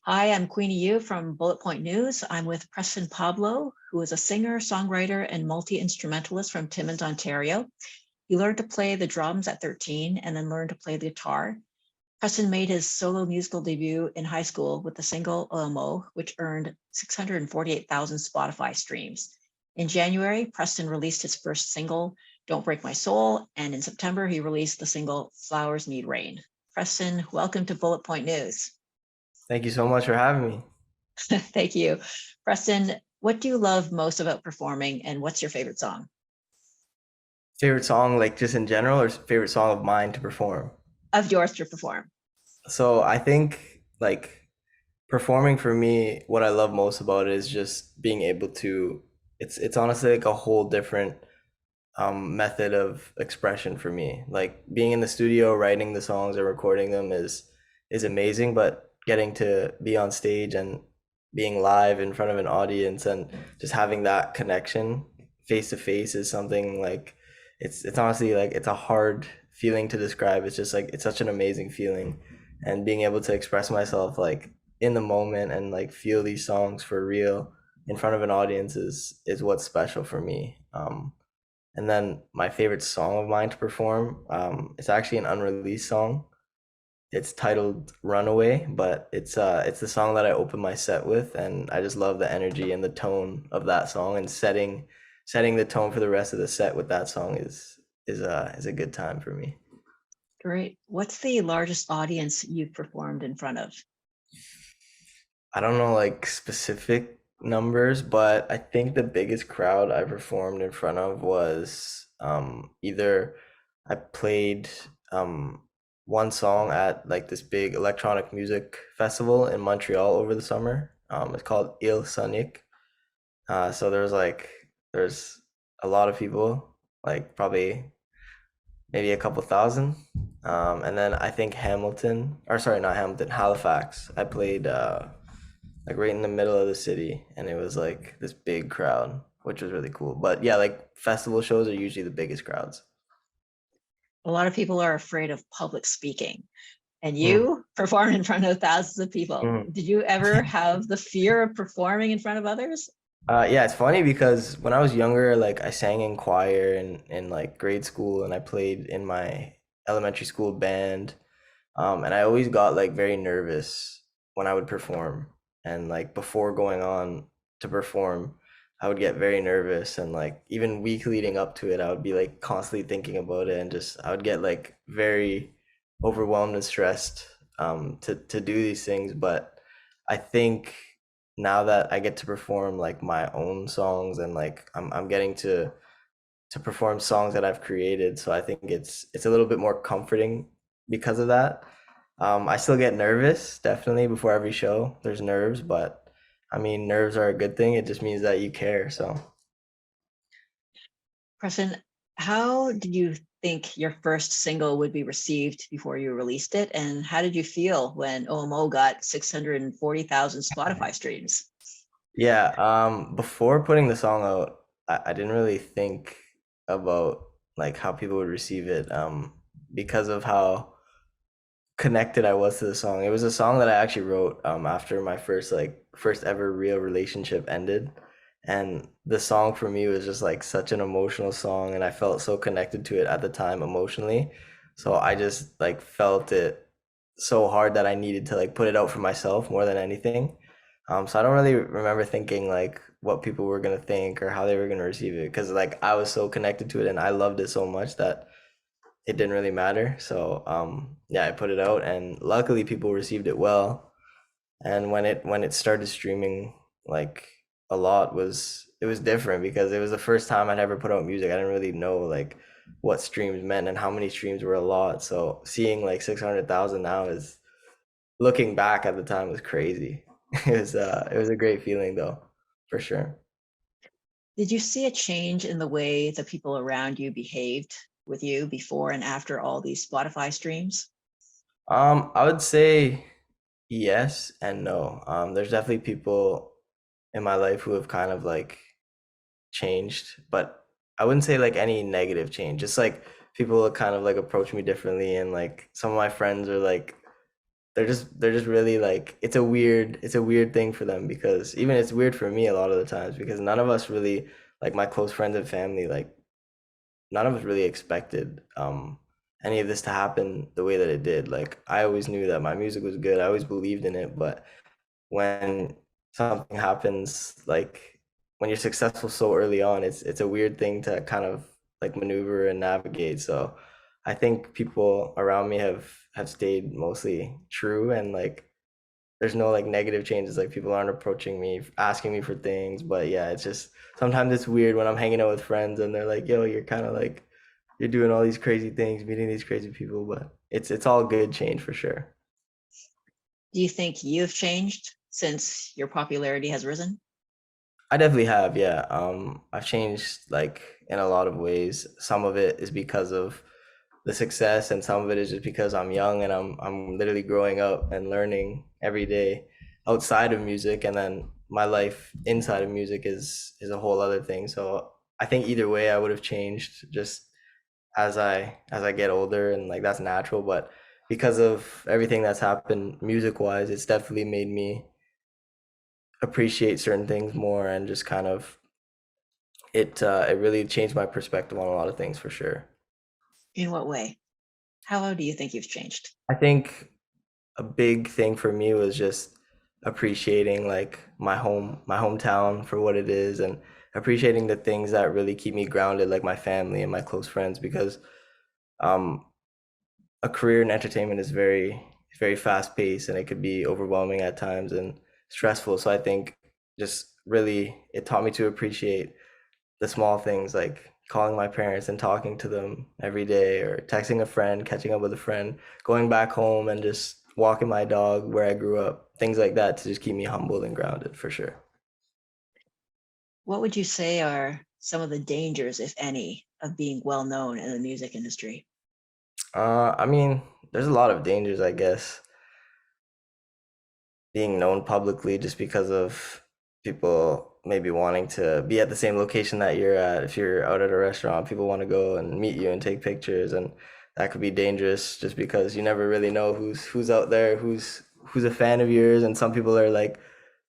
Hi, I'm Queenie Yu from Bullet Point News. I'm with Preston Pablo, who is a singer, songwriter, and multi-instrumentalist from Timmins, Ontario. He learned to play the drums at 13 and then learned to play the guitar. Preston made his solo musical debut in high school with the single OMO, which earned 648,000 Spotify streams. In January, Preston released his first single, Don't Break My Soul, and in September, he released the single Flowers Need Rain. Preston, welcome to Bullet Point News. Thank you so much for having me. Thank you. Preston, what do you love most about performing and what's your favorite song? Favorite song, like just in general, or favorite song of mine to perform? Of yours to perform? So I think like performing for me, what I love most about it is just being able to, it's honestly like a whole different method of expression for me. Like being in the studio, writing the songs and recording them is amazing, but getting to be on stage and being live in front of an audience and just having that connection face to face is something like it's honestly like it's a hard feeling to describe. It's just like it's such an amazing feeling, and being able to express myself like in the moment and like feel these songs for real in front of an audience is what's special for me. And then my favorite song of mine to perform, it's actually an unreleased song. It's titled Runaway, but it's the song that I open my set with, and I just love the energy and the tone of that song, and setting the tone for the rest of the set with that song is a good time for me. Great. What's the largest audience you've performed in front of? I don't know like specific numbers, but I think the biggest crowd I performed in front of was either I played one song at like this big electronic music festival in Montreal over the summer. It's called Il Sonic. So there's a lot of people, like probably maybe a couple thousand. And then I think Hamilton, or sorry, not Hamilton, Halifax. I played like right in the middle of the city, and it was like this big crowd, which was really cool. But yeah, like festival shows are usually the biggest crowds. A lot of people are afraid of public speaking, and Mm, you perform in front of thousands of people. mm. Did you ever have the fear of performing in front of others? Yeah, it's funny because when I was younger, like I sang in choir in like grade school, and I played in my elementary school band. And I always got like very nervous when I would perform, and like before going on to perform, I would get very nervous, and like even week leading up to it, I would be like constantly thinking about it, and just I would get like very overwhelmed and stressed to do these things. But I think now that I get to perform like my own songs, and like I'm getting to perform songs that I've created. So I think it's a little bit more comforting because of that. I still get nervous, definitely before every show. There's nerves, but I mean, nerves are a good thing. It just means that you care. So Preston, how did you think your first single would be received before you released it? And how did you feel when OMO got 640,000 Spotify streams? yeah, before putting the song out, I didn't really think about like how people would receive it, because of how connected I was to the song. It was a song that I actually wrote after my first ever real relationship ended. And the song for me was just like such an emotional song, and I felt so connected to it at the time emotionally. So I just like felt it so hard that I needed to like put it out for myself more than anything. So I don't really remember thinking like what people were gonna think or how they were gonna receive it, because like I was so connected to it and I loved it so much that it didn't really matter. So yeah, I put it out, and luckily people received it well. And when it started streaming like a lot, was it was different because it was the first time I'd ever put out music. I didn't really know like what streams meant and how many streams were a lot. So seeing like 600,000 now is, looking back at the time, was crazy. It was a great feeling though, for sure. Did you see a change in the way the people around you behaved with you before and after all these Spotify streams? I would say yes and no. There's definitely people in my life who have kind of like changed, but I wouldn't say like any negative change. Just like people kind of like approach me differently, and like some of my friends are like they're just really like it's a weird thing for them because even it's weird for me a lot of the times because none of us really like my close friends and family like none of us really expected any of this to happen the way that it did. Like I always knew that my music was good. I always believed in it, but when something happens, like when you're successful so early on, it's a weird thing to kind of like maneuver and navigate. So I think people around me have stayed mostly true and like there's no like negative changes. Like people aren't approaching me, asking me for things. But yeah, it's just sometimes it's weird when I'm hanging out with friends and they're like, "Yo, you're kind of like you're doing all these crazy things, meeting these crazy people." But it's all good change for sure. Do you think you've changed since your popularity has risen? I definitely have, yeah. I've changed like in a lot of ways. Some of it is because of the success, and some of it is just because I'm young and I'm literally growing up and learning every day outside of music, and then my life inside of music is a whole other thing. So I think either way, I would have changed just as I get older, and like that's natural. But because of everything that's happened music wise, it's definitely made me appreciate certain things more and just kind of it really changed my perspective on a lot of things for sure. In what way? How do you think you've changed? I think a big thing for me was just appreciating like my hometown for what it is and appreciating the things that really keep me grounded like my family and my close friends because um a career in entertainment is very fast paced and it could be overwhelming at times and stressful. So I think just really it taught me to appreciate the small things like calling my parents and talking to them every day or texting a friend, catching up with a friend, going back home and just walking my dog where I grew up, things like that to just keep me humble and grounded for sure. What would you say are some of the dangers, if any, of being well known in the music industry? I mean, there's a lot of dangers, I guess, being known publicly just because of people maybe wanting to be at the same location that you're at. If you're out at a restaurant, people want to go and meet you and take pictures, and that could be dangerous just because you never really know who's out there, who's a fan of yours, and some people are like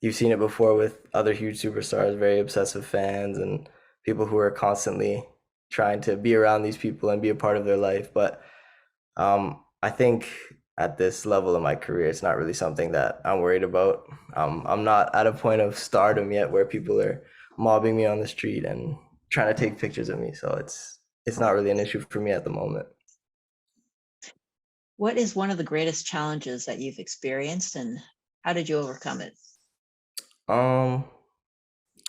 you've seen it before with other huge superstars, very obsessive fans and people who are constantly trying to be around these people and be a part of their life. But I think at this level of my career, it's not really something that I'm worried about. I'm not at a point of stardom yet where people are mobbing me on the street and trying to take pictures of me. So it's not really an issue for me at the moment. What is one of the greatest challenges that you've experienced and how did you overcome it? Um,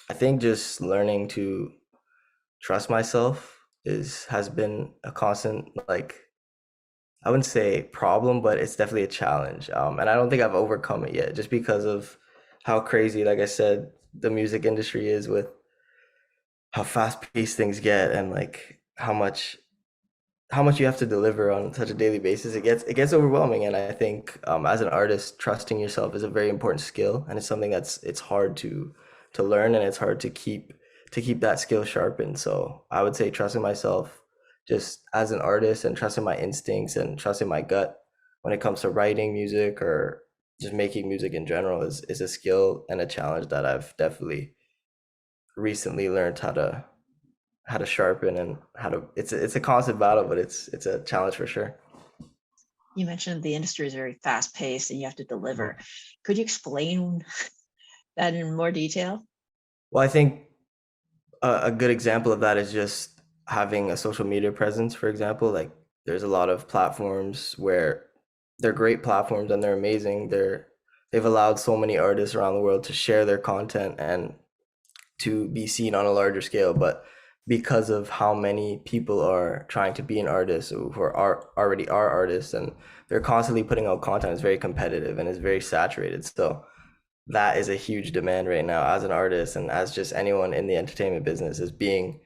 I think just learning to trust myself is has been a constant like I wouldn't say problem, but it's definitely a challenge. And I don't think I've overcome it yet, just because of how crazy, like I said, the music industry is with how fast paced things get and like how much you have to deliver on such a daily basis. It gets overwhelming, and I think as an artist, trusting yourself is a very important skill, and it's something it's hard to learn, and it's hard to keep that skill sharpened. So I would say trusting myself just as an artist and trusting my instincts and trusting my gut when it comes to writing music or just making music in general is a skill and a challenge that I've definitely recently learned how to sharpen and how to it's a constant battle, but it's a challenge for sure. You mentioned the industry is very fast paced and you have to Mhm. deliver. Could you explain that in more detail? Well, I think a good example of that is just having a social media presence, for example. Like there's a lot of platforms where they're great platforms and they're amazing. They've allowed so many artists around the world to share their content and to be seen on a larger scale. But because of how many people are trying to be an artist who are already are artists and they're constantly putting out content, it's very competitive and it's very saturated. So that is a huge demand right now as an artist and as just anyone in the entertainment business is being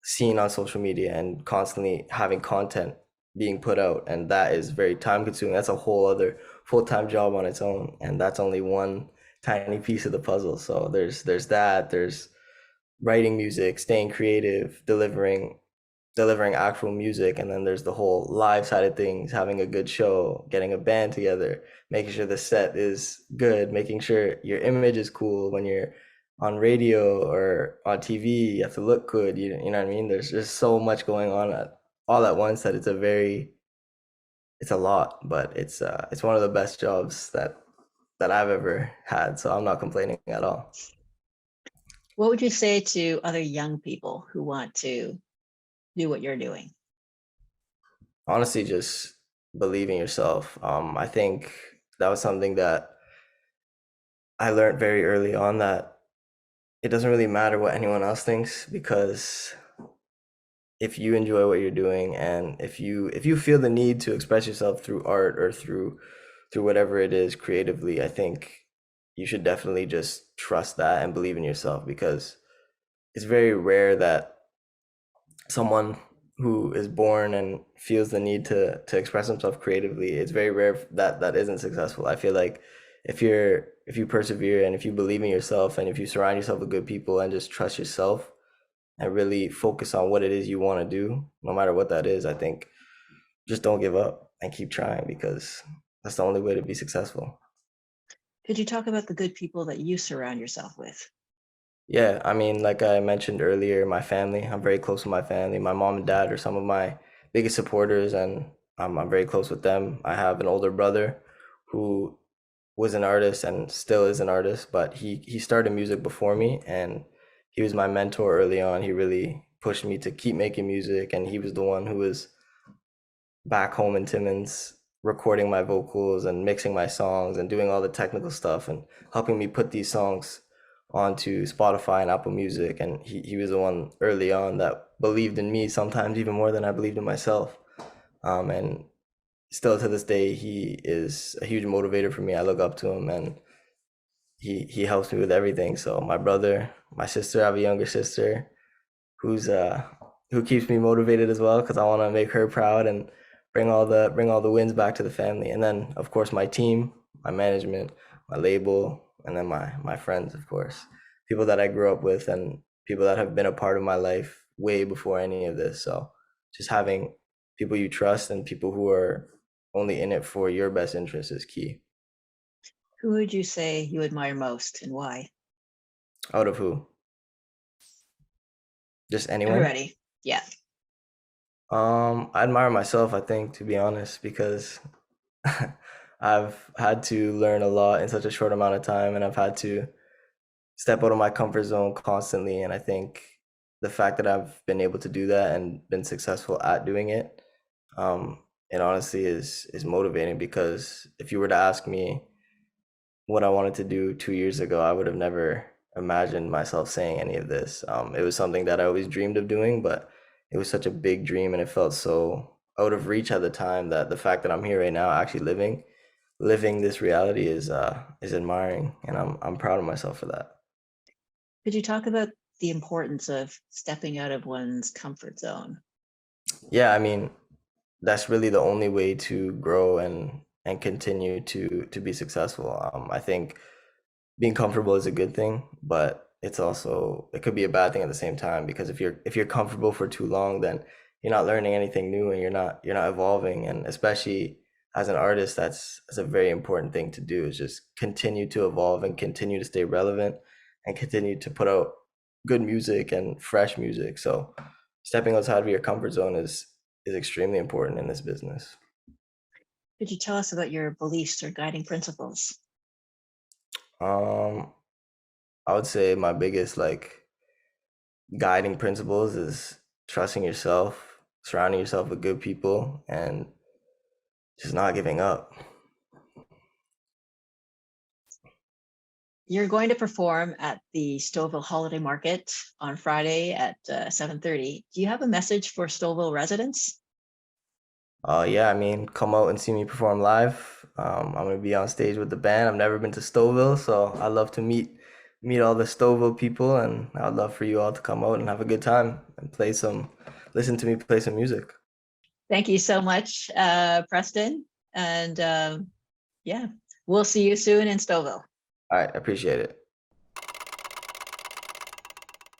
seen on social media and constantly having content being put out, and that is very time consuming. That's a whole other full-time job on its own, and that's only one tiny piece of the puzzle. So there's that, there's writing music, staying creative, delivering delivering actual music, and then there's the whole live side of things, having a good show, getting a band together, making sure the set is good, making sure your image is cool when you're on radio or on TV. You have to look good. You know what I mean? There's just so much going on all at once that it's a lot, but it's one of the best jobs that I've ever had. So I'm not complaining at all. What would you say to other young people who want to do what you're doing? Honestly, just believe in yourself. I think that was something that I learned very early on, that it doesn't really matter what anyone else thinks, because if you enjoy what you're doing, and if you feel the need to express yourself through art or through whatever it is creatively, I think you should definitely just trust that and believe in yourself, because it's very rare that someone who is born and feels the need to express himself creatively, it's very rare that that isn't successful. I feel like if you persevere and if you believe in yourself and if you surround yourself with good people and just trust yourself and really focus on what it is you want to do, no matter what that is, I think just don't give up and keep trying, because that's the only way to be successful. Could you talk about the good people that you surround yourself with? Yeah, I mean, like I mentioned earlier, my family, I'm very close with my family. My mom and dad are some of my biggest supporters, and I'm very close with them. I have an older brother who was an artist and still is an artist, but he started music before me, and he was my mentor early on. He really pushed me to keep making music, and he was the one who was back home in Timmins recording my vocals and mixing my songs and doing all the technical stuff and helping me put these songs onto Spotify and Apple Music. And he was the one early on that believed in me, sometimes even more than I believed in myself. And still to this day, he is a huge motivator for me. I look up to him, and he helps me with everything. So my brother, my sister, I have a younger sister who's who keeps me motivated as well, because I want to make her proud and bring all the wins back to the family. And then of course my team, my management, my label, and then my friends, of course, people that I grew up with and people that have been a part of my life way before any of this. So just having people you trust and people who are only in it for your best interest is key. Who would you say you admire most and why? Out of who? Just anyone? Everybody. Yeah. I admire myself, I think, to be honest, because I've had to learn a lot in such a short amount of time, and I've had to step out of my comfort zone constantly. And I think the fact that I've been able to do that and been successful at doing it, it honestly is motivating, because if you were to ask me what I wanted to do 2 years ago, I would have never imagined myself saying any of this. It was something that I always dreamed of doing, but it was such a big dream and it felt so out of reach at the time, that the fact that I'm here right now, actually living this reality, is admiring, and I'm proud of myself for that. Could you talk about the importance of stepping out of one's comfort zone? Yeah, I mean, that's really the only way to grow and continue to be successful. I think being comfortable is a good thing, but it could be a bad thing at the same time, because if you're comfortable for too long, then you're not learning anything new and you're not evolving. And especially as an artist, that's a very important thing to do, is just continue to evolve and continue to stay relevant and continue to put out good music and fresh music. So stepping outside of your comfort zone is extremely important in this business. Could you tell us about your beliefs or guiding principles? Um, I would say my biggest guiding principles is trusting yourself, surrounding yourself with good people, and just not giving up. You're going to perform at the Stouffville Holiday Market on Friday at 7:30. Do you have a message for Stouffville residents? Yeah, I mean, come out and see me perform live. I'm gonna be on stage with the band. I've never been to Stouffville, so I'd love to meet all the Stouffville people, and I'd love for you all to come out and have a good time and listen to me play some music. Thank you so much, Preston. And yeah, we'll see you soon in Stouffville. All right, I appreciate it.